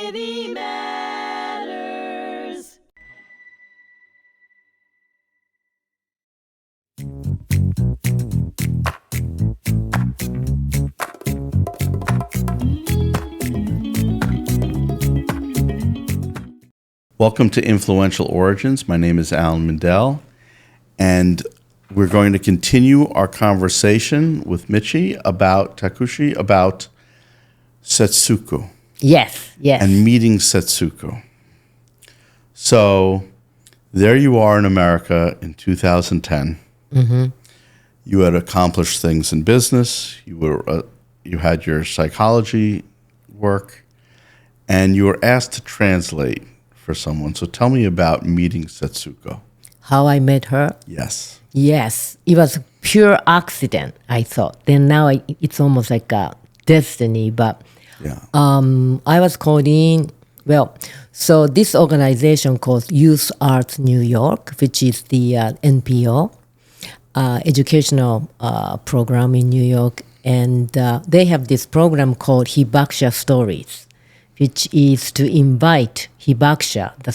City Matters. Welcome to Influential Origins. My name is Alan Mindel, and we're going to continue our conversation with Mitchie Takeuchi about Setsuko. Yes. And meeting Setsuko. So there you are in America in 2010. Mm-hmm. You had accomplished things in business. You had your psychology work, and you were asked to translate for someone. So tell me about meeting Setsuko. How I met her? Yes. Yes. It was pure accident, I thought. Then now it's almost like a destiny. But Yeah. I was called in. Well, so this organization called Youth Arts New York, which is the NPO, educational program in New York. And they have this program called Hibakusha Stories, which is to invite Hibakusha, the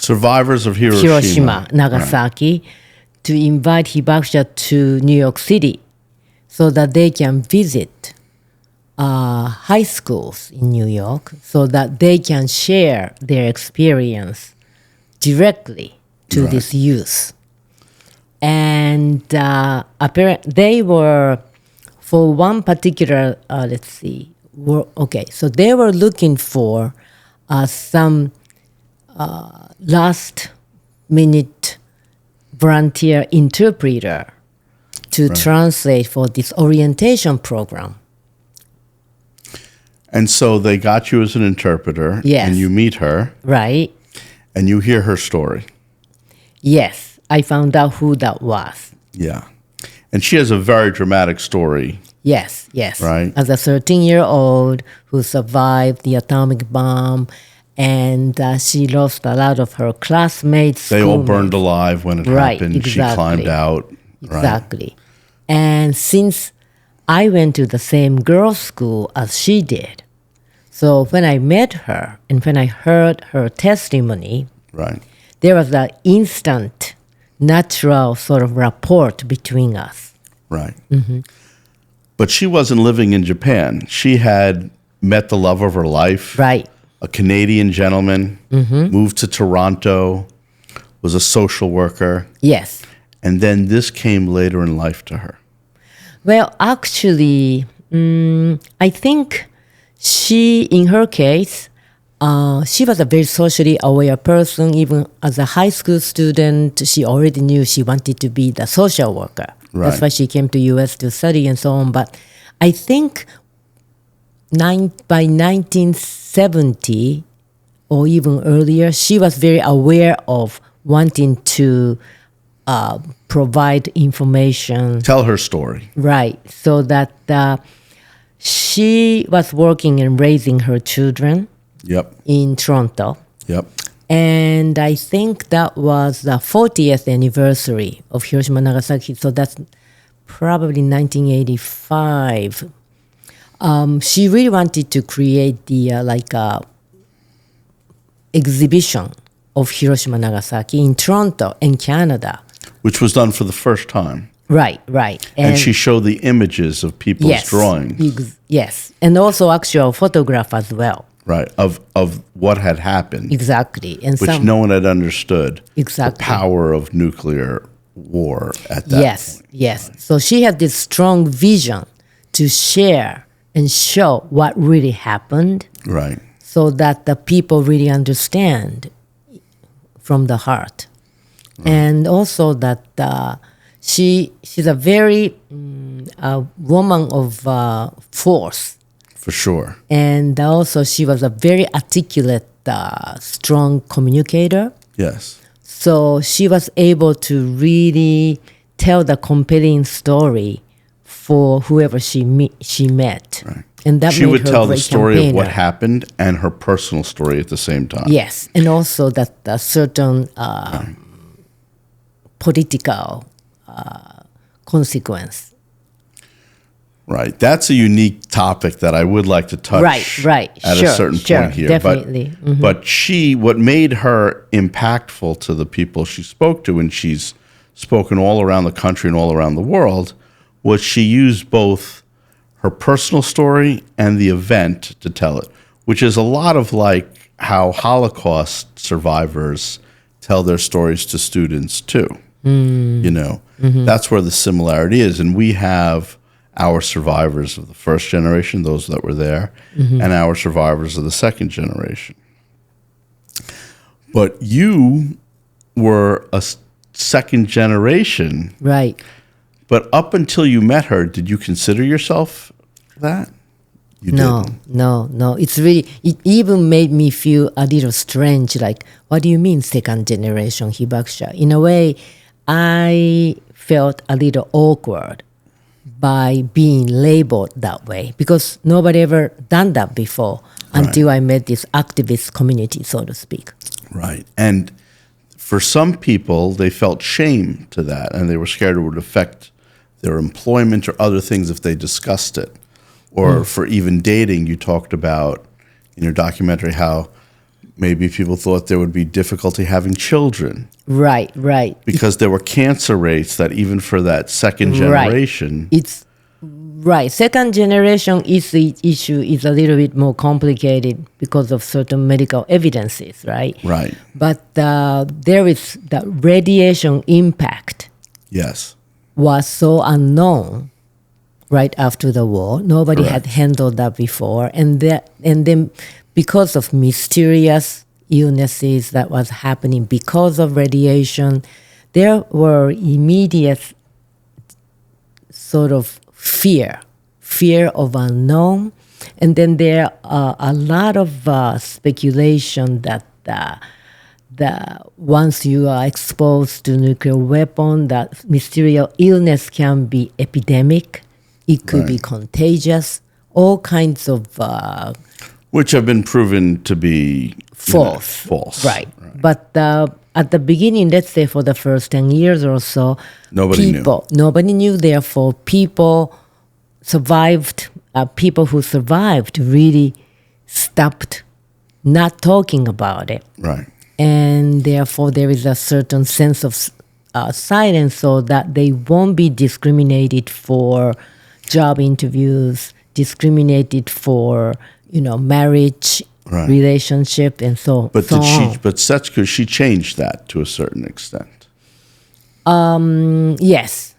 Survivors of Hiroshima, Nagasaki, to invite Hibakusha to New York City so that they can visit high schools in New York so that they can share their experience directly to this youth. And apparently they were, for one particular, so they were looking for some last-minute volunteer interpreter to translate for this orientation program. And so they got you as an interpreter, Yes. and you meet her, Right? and you hear her story. Yes. I found out who that was. Yeah. And she has a very dramatic story. Yes. Right. As a 13-year-old who survived the atomic bomb, and she lost a lot of her classmates. They all burned alive when it happened. Exactly. She climbed out. Exactly. And since I went to the same girls' school as she did, so when I met her and when I heard her testimony, Right. there was an instant, natural sort of rapport between us. Right. Mm-hmm. But she wasn't living in Japan. She had met the love of her life. Right. A Canadian gentleman, moved to Toronto, was a social worker. Yes. And then this came later in life to her. Well, actually, I think she, in her case, she was a very socially aware person. Even as a high school student, she already knew she wanted to be the social worker. Right. That's why she came to U.S. to study and so on. But I think by 1970 or even earlier, she was very aware of wanting to provide information. Tell her story. Right. So that she was working and raising her children Yep. in Toronto. Yep. And I think that was the 40th anniversary of Hiroshima, Nagasaki. So that's probably 1985. She really wanted to create the exhibition of Hiroshima, Nagasaki in Toronto, in Canada. Which was done for the first time. Right. And she showed the images of people's drawings. Yes. And also actual photograph as well. Right. Of what had happened. Exactly. And Which no one had understood. Exactly. The power of nuclear war at that point. Yes. So she had this strong vision to share and show what really happened. Right. So that the people really understand from the heart. Right. And also that she's a very woman of force. For sure. And also she was a very articulate, strong communicator. Yes. So she was able to really tell the compelling story for whoever she met. Right. And that she made would her tell a the great story campaigner. of what happened and her personal story at the same time. Yes, and also that a certain political consequence. Right. That's a unique topic that I would like to touch Right. at a certain point here. Definitely. But what made her impactful to the people she spoke to, and she's spoken all around the country and all around the world, was she used both her personal story and the event to tell it, which is a lot of like how Holocaust survivors tell their stories to students too. You know, that's where the similarity is. And we have our survivors of the first generation, those that were there, and our survivors of the second generation. But you were a second generation. Right. But up until you met her, did you consider yourself that? You didn't. No. It's really, it even made me feel a little strange. Like, what do you mean second generation Hibakusha? In a way, I felt a little awkward by being labeled that way because nobody ever done that before until I met this activist community, so to speak. Right. And for some people, they felt shame to that, and they were scared it would affect their employment or other things if they discussed it. Or for even dating, you talked about in your documentary how maybe people thought there would be difficulty having children. Right. Because there were cancer rates that even for that second generation. It's right. Second generation issue is a little bit more complicated because of certain medical evidences, right? Right. But there is the radiation impact. Yes. Was so unknown right after the war. Nobody had handled that before. And then because of mysterious illnesses that was happening because of radiation, there were immediate sort of fear of unknown. And then there are a lot of speculation that once you are exposed to nuclear weapon, that mysterious illness can be epidemic. It could be contagious. All kinds of which have been proven to be false. Right. But at the beginning, let's say for the first 10 years or so, nobody knew. Therefore, people survived. People who survived really stopped not talking about it. Right. And therefore, there is a certain sense of silence so that they won't be discriminated for job interviews, discriminated for, marriage, relationship, and so But so on. But Setsuko, she changed that to a certain extent. Yes,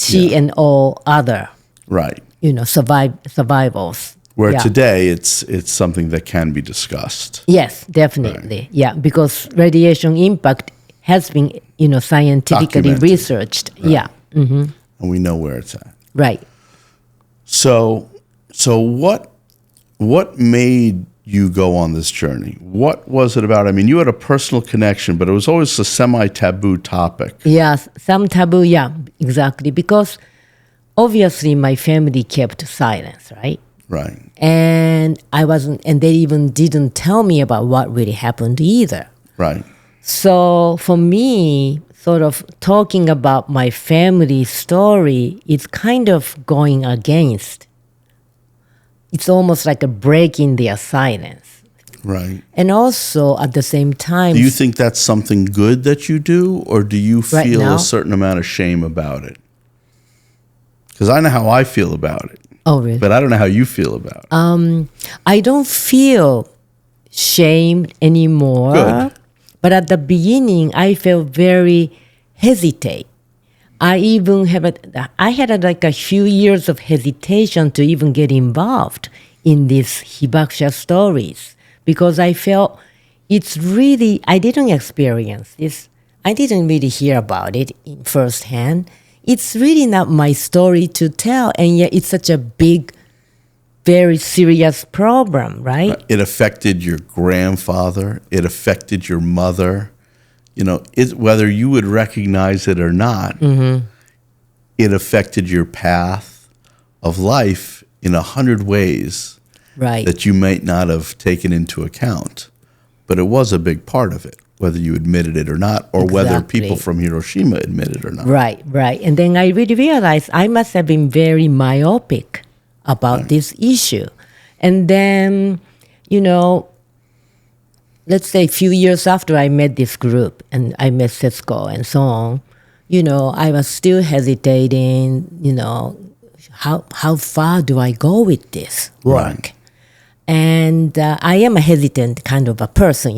she and all other, survivals. Where today it's something that can be discussed. Yes, definitely. Right. Yeah, because radiation impact has been, scientifically documented. Researched. Right. Yeah. Mm-hmm. And we know where it's at. Right. So what made you go on this journey? What was it about? I mean, you had a personal connection, but it was always a semi-taboo topic. Yes, some taboo, yeah, exactly. Because obviously my family kept silence, right? Right. And they even didn't tell me about what really happened either. Right. So for me, sort of talking about my family story is kind of going against. It's almost like a break in their silence. Right. And also at the same time. Do you think that's something good that you do, or do you feel a certain amount of shame about it? Because I know how I feel about it. Oh, really? But I don't know how you feel about it. I don't feel shamed anymore. Good. But at the beginning, I felt very hesitate. I had like a few years of hesitation to even get involved in these Hibakusha stories because I felt it's really, I didn't experience this. I didn't really hear about it firsthand. It's really not my story to tell, and yet it's such a big, very serious problem, right? It affected your grandfather. It affected your mother. Whether you would recognize it or not, it affected your path of life in 100 ways that you might not have taken into account. But it was a big part of it, whether you admitted it or not, or whether people from Hiroshima admitted it or not. Right. And then I really realized I must have been very myopic about this issue. And then, let's say a few years after I met this group and I met Setsuko and so on, I was still hesitating, how far do I go with this work? Right. And I am a hesitant kind of a person,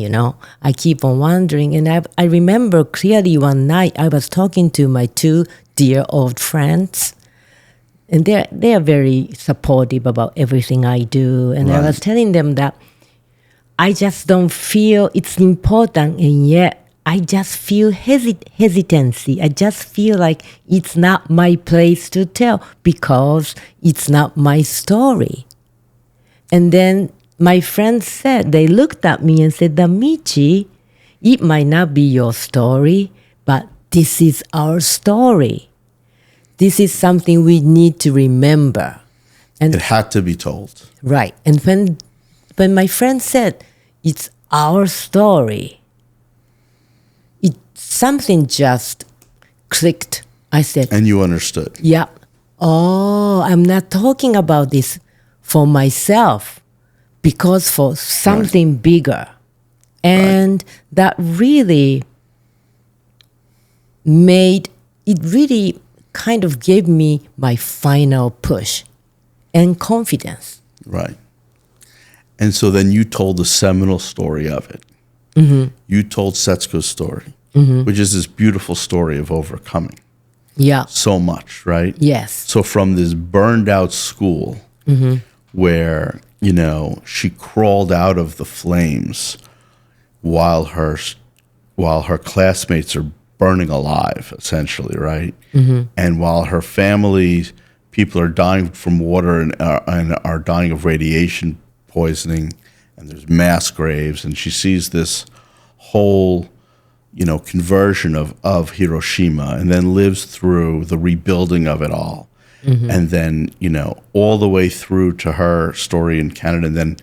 I keep on wondering. And I remember clearly one night I was talking to my two dear old friends. And they are very supportive about everything I do. And I was telling them that I just don't feel it's important, and yet I just feel hesitancy. I just feel like it's not my place to tell because it's not my story. And then my friends said, they looked at me and said, Mitchie, it might not be your story, but this is our story. This is something we need to remember. And it had to be told. Right. And when my friend said, it's our story, something just clicked. I said, and you understood. Yeah. Oh, I'm not talking about this for myself, because for something bigger. And that really really kind of gave me my final push and confidence. Right. And so then you told the seminal story of it. You told Setsuko's story, which is this beautiful story of overcoming. Yeah. So much, right? Yes. So from this burned out school where, she crawled out of the flames while her classmates are burning alive, essentially, right? And while her family, people are dying from water and are dying of radiation poisoning, and there's mass graves, and she sees this whole, conversion of Hiroshima, and then lives through the rebuilding of it all. And then, all the way through to her story in Canada, and then,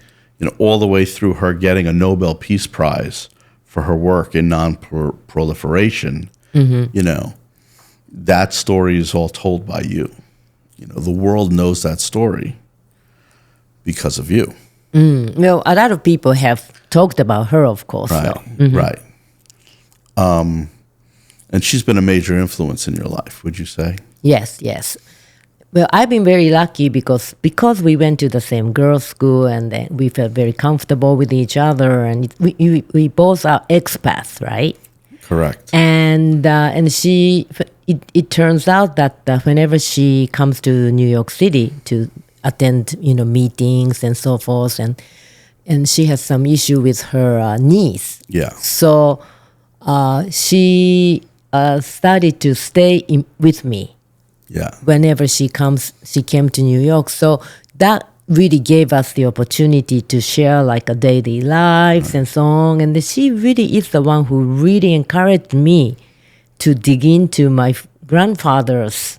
all the way through her getting a Nobel Peace Prize for her work in non-proliferation, that story is all told by you. The world knows that story because of you. Well, a lot of people have talked about her, of course. Right, right. And she's been a major influence in your life, would you say? Yes, yes. Well, I've been very lucky because we went to the same girls' school, and then we felt very comfortable with each other, and we both are expats, right? Correct. And it turns out that whenever she comes to New York City to attend, meetings and so forth, and she has some issue with her knees. Yeah. So she started to stay with me. Yeah. Whenever she came to New York. So that really gave us the opportunity to share like a daily lives and so on. And she really is the one who really encouraged me to dig into my grandfather's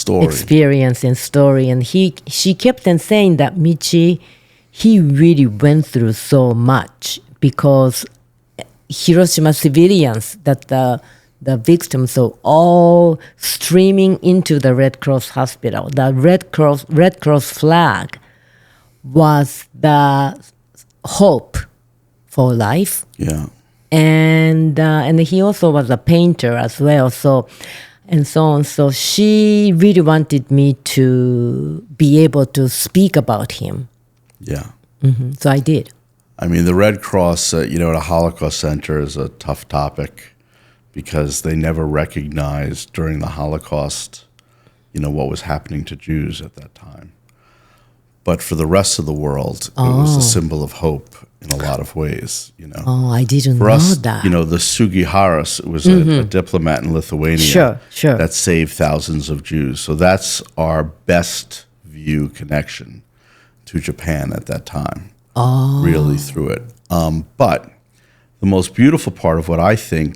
experience and story. And she kept on saying that Mitchie, he really went through so much because Hiroshima civilians, that the victims are all streaming into the Red Cross hospital. The Red Cross flag was the hope for life. Yeah. And he also was a painter as well. So and so on. So she really wanted me to be able to speak about him. Yeah. So I did. I mean, the Red Cross, at a Holocaust center is a tough topic because they never recognized during the Holocaust, what was happening to Jews at that time. But for the rest of the world, it was a symbol of hope in a lot of ways, Oh, I didn't For know us, that. the Sugiharas was a diplomat in Lithuania Sure. that saved thousands of Jews. So that's our best view connection to Japan at that time, really through it. But the most beautiful part of what I think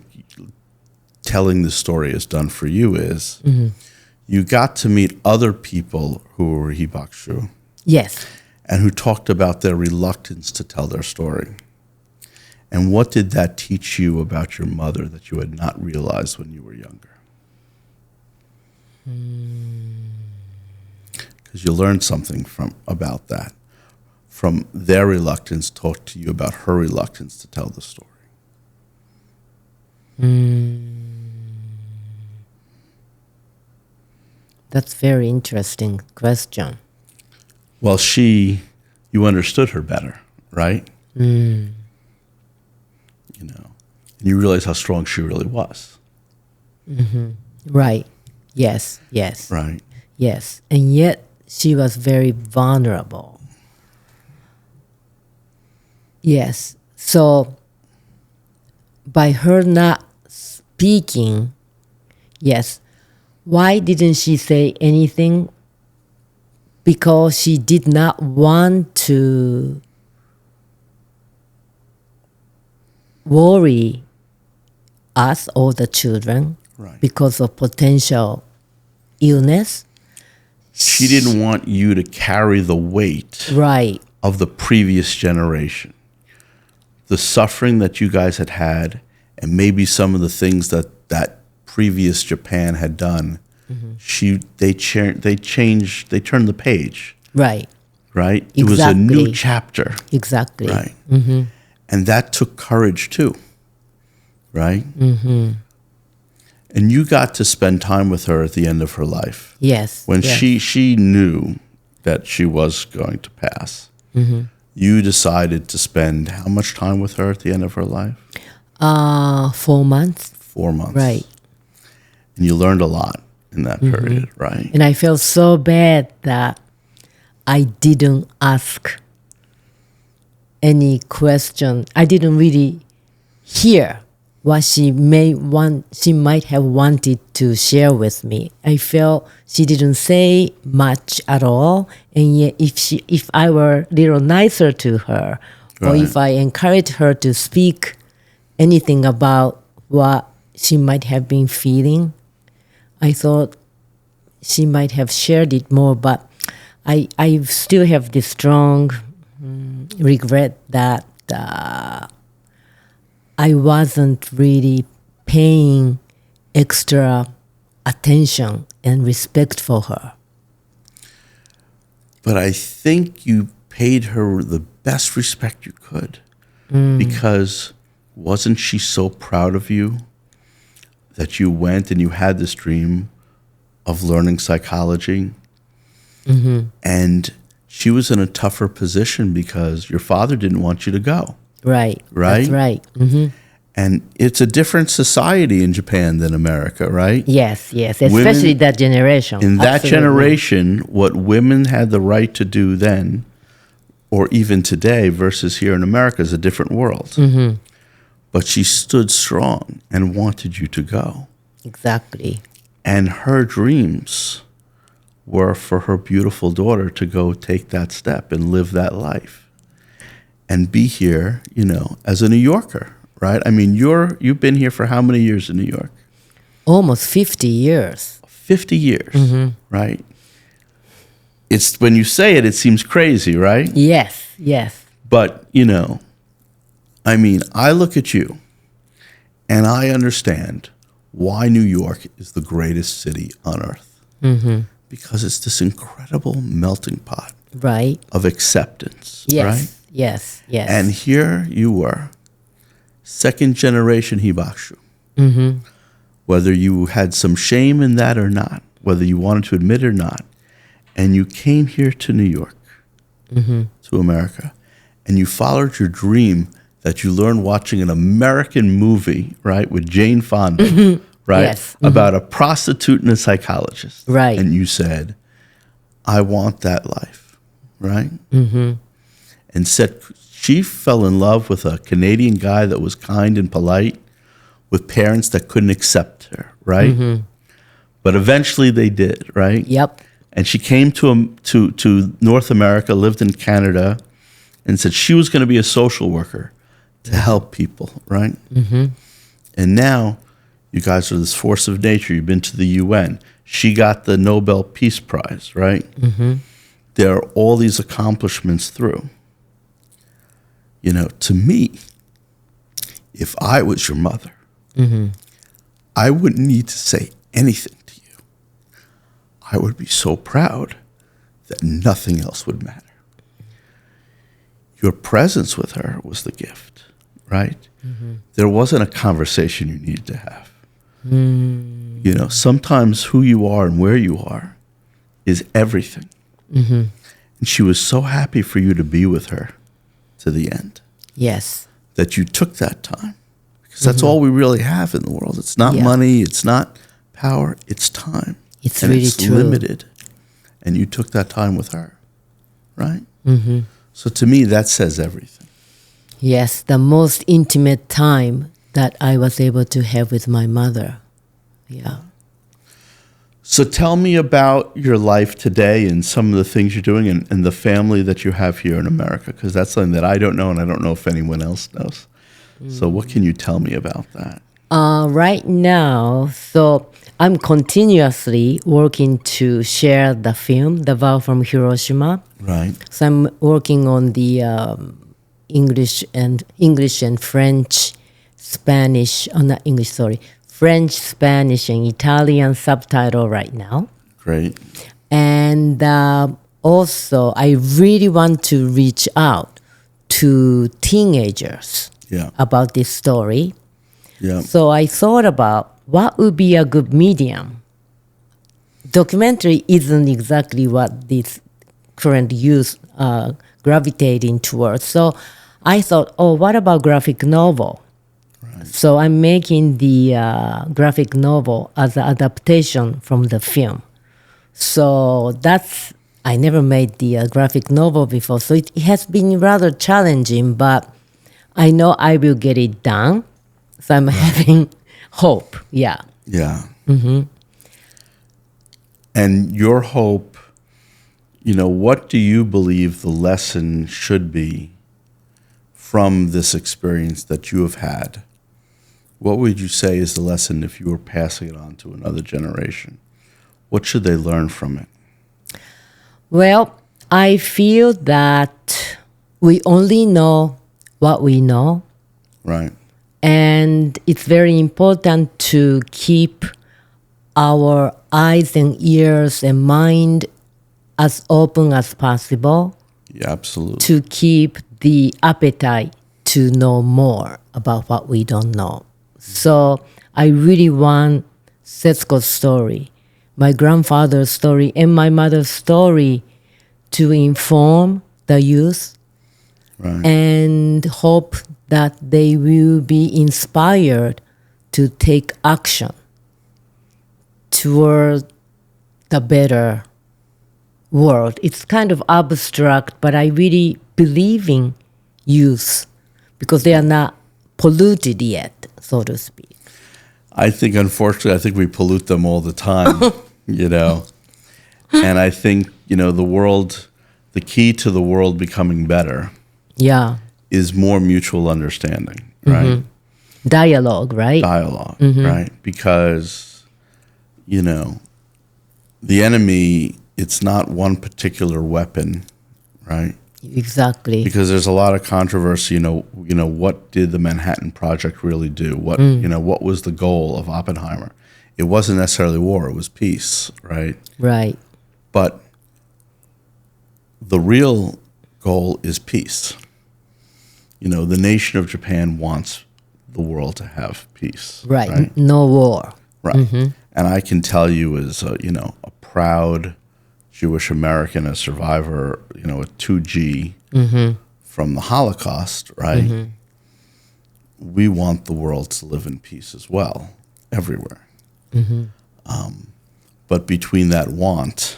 telling the story has done for you is you got to meet other people who were Hibakusha. Yes. And who talked about their reluctance to tell their story. And what did that teach you about your mother that you had not realized when you were younger? because you learned something about that. From their reluctance, talk to you about her reluctance to tell the story. That's very interesting question. Well, you understood her better, right? You know, and you realize how strong she really was. Right. Yes. Yes. Right. Yes. And yet she was very vulnerable. Yes. So by her not speaking, yes, why didn't she say anything? Because she did not want to worry us or the children because of potential illness. She didn't want you to carry the weight of the previous generation. The suffering that you guys had, and maybe some of the things that previous Japan had done. They turned the page. Right. Exactly. It was a new chapter. Exactly. Right. And that took courage too. Right. And you got to spend time with her at the end of her life. Yes. When she knew that she was going to pass. You decided to spend how much time with her at the end of her life? 4 months. 4 months. Right. And you learned a lot in that period, right? And I felt so bad that I didn't ask any question. I didn't really hear what she might have wanted to share with me. I felt she didn't say much at all, and yet if I were a little nicer to her, or if I encouraged her to speak anything about what she might have been feeling, I thought she might have shared it more. But I still have this strong regret that I wasn't really paying extra attention and respect for her. But I think you paid her the best respect you could, because wasn't she so proud of you that you went and you had this dream of learning psychology? And she was in a tougher position because your father didn't want you to go. Right. That's right. And it's a different society in Japan than America, right? Yes, especially that generation. In that generation, what women had the right to do then, or even today versus here in America, is a different world. But she stood strong and wanted you to go. Exactly. And her dreams were for her beautiful daughter to go take that step and live that life and be here, as a New Yorker, right? I mean, you've been here for how many years in New York? Almost 50 years. 50 years, right? It's when you say it seems crazy, right? Yes. But, I mean, I look at you and I understand why New York is the greatest city on earth. Because it's this incredible melting pot of acceptance, right? Yes. And here you were, second generation Hibakusha. Whether you had some shame in that or not, whether you wanted to admit it or not, and you came here to New York, to America, and you followed your dream that you learned watching an American movie, right, with Jane Fonda, right, Yes. about a prostitute and a psychologist. Right. And you said, I want that life, right? And said she fell in love with a Canadian guy that was kind and polite, with parents that couldn't accept her, right? But eventually they did, right? Yep. And she came to North America, lived in Canada, and said she was going to be a social worker to help people, right? And now you guys are this force of nature. You've been to the UN. She got the Nobel Peace Prize, right? There are all these accomplishments through. To me, if I was your mother, I wouldn't need to say anything to you. I would be so proud that nothing else would matter. Your presence with her was the gift, right? There wasn't a conversation you needed to have. You know, sometimes who you are and where you are is everything. And she was so happy for you to be with her to the end. Yes. That you took that time. Because that's all we really have in the world. It's not money, it's not power, it's time. It's and really it's true. limited. And you took that time with her, right? So to me, that says everything. Yes, the most intimate time that I was able to have with my mother. Yeah. So tell me about your life today and some of the things you're doing and the family that you have here in America, because that's something that I don't know and I don't know if anyone else knows. So what can you tell me about that? Right now, so I'm continuously working to share the film, The Vow from Hiroshima. Right. So I'm working on the English and French, Spanish, not English, sorry, French, Spanish, and Italian subtitle right now. Great. And also, I really want to reach out to teenagers about this story. Yeah. So I thought about what would be a good medium. Documentary isn't exactly what this current youth gravitating towards. So I thought, what about graphic novel? Right. So I'm making the graphic novel as an adaptation from the film. So I never made the graphic novel before. So it has been rather challenging, but I know I will get it done. So I'm having hope. Yeah. Yeah. And your hope, you know, what do you believe the lesson should be from this experience that you have had? What would you say is the lesson if you were passing it on to another generation? What should they learn from it? Well, I feel that we only know what we know. Right. And it's very important to keep our eyes and ears and mind as open as possible. Yeah, absolutely. To keep the appetite to know more about what we don't know. So I really want Setsuko's story, my grandfather's story, and my mother's story to inform the youth. Right. And hope that they will be inspired to take action toward the better world. It's kind of abstract, but I really believe in youth because they are not polluted yet, so to speak. I think, unfortunately, we pollute them all the time, you know. And I think, you know, the key to the world becoming better is more mutual understanding, right? Dialogue, right? Right? Because, you know, the enemy, it's not one particular weapon, right? Exactly. Because there's a lot of controversy, you know, what did the Manhattan Project really do? What, you know, what was the goal of Oppenheimer? It wasn't necessarily war, it was peace, right? Right. But the real goal is peace. You know, the nation of Japan wants the world to have peace. Right. No war. Right. And I can tell you as a, you know, a proud Jewish American, a survivor, you know, a 2G from the Holocaust, right? We want the world to live in peace as well, everywhere. But between that want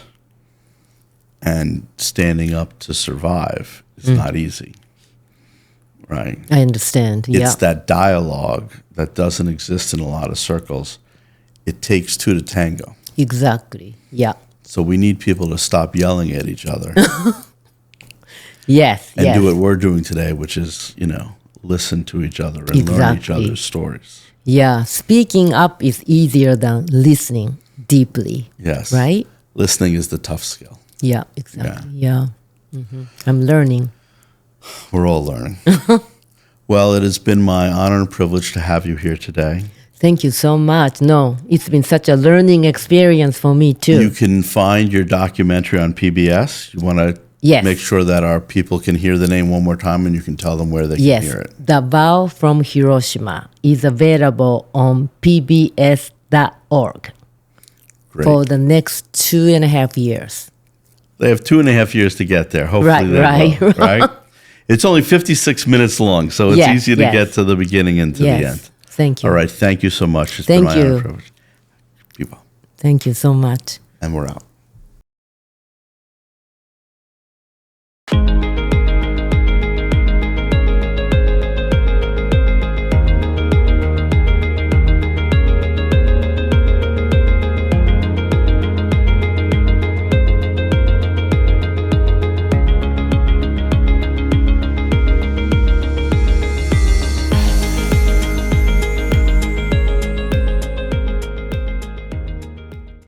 and standing up to survive, it's not easy, right? I understand. It's that dialogue that doesn't exist in a lot of circles. It takes two to tango. Exactly. Yeah. So we need people to stop yelling at each other. Yes. And do what we're doing today, which is, you know, listen to each other and learn each other's stories. Yeah. Speaking up is easier than listening deeply. Yes. Right? Listening is the tough skill. Yeah, exactly. Yeah. I'm learning. We're all learning. Well, it has been my honor and privilege to have you here today. Thank you so much. No, it's been such a learning experience for me too. You can find your documentary on PBS. You want to make sure that our people can hear the name one more time, and you can tell them where they can hear it. The Vow from Hiroshima is available on pbs.org for the next 2.5 years. They have 2.5 years to get there. Hopefully they will, right? It's only 56 minutes long, so it's easy to get to the beginning and to the end. Thank you. All right. Thank you so much. It's been my honor and privilege. Thank you so much. And we're out.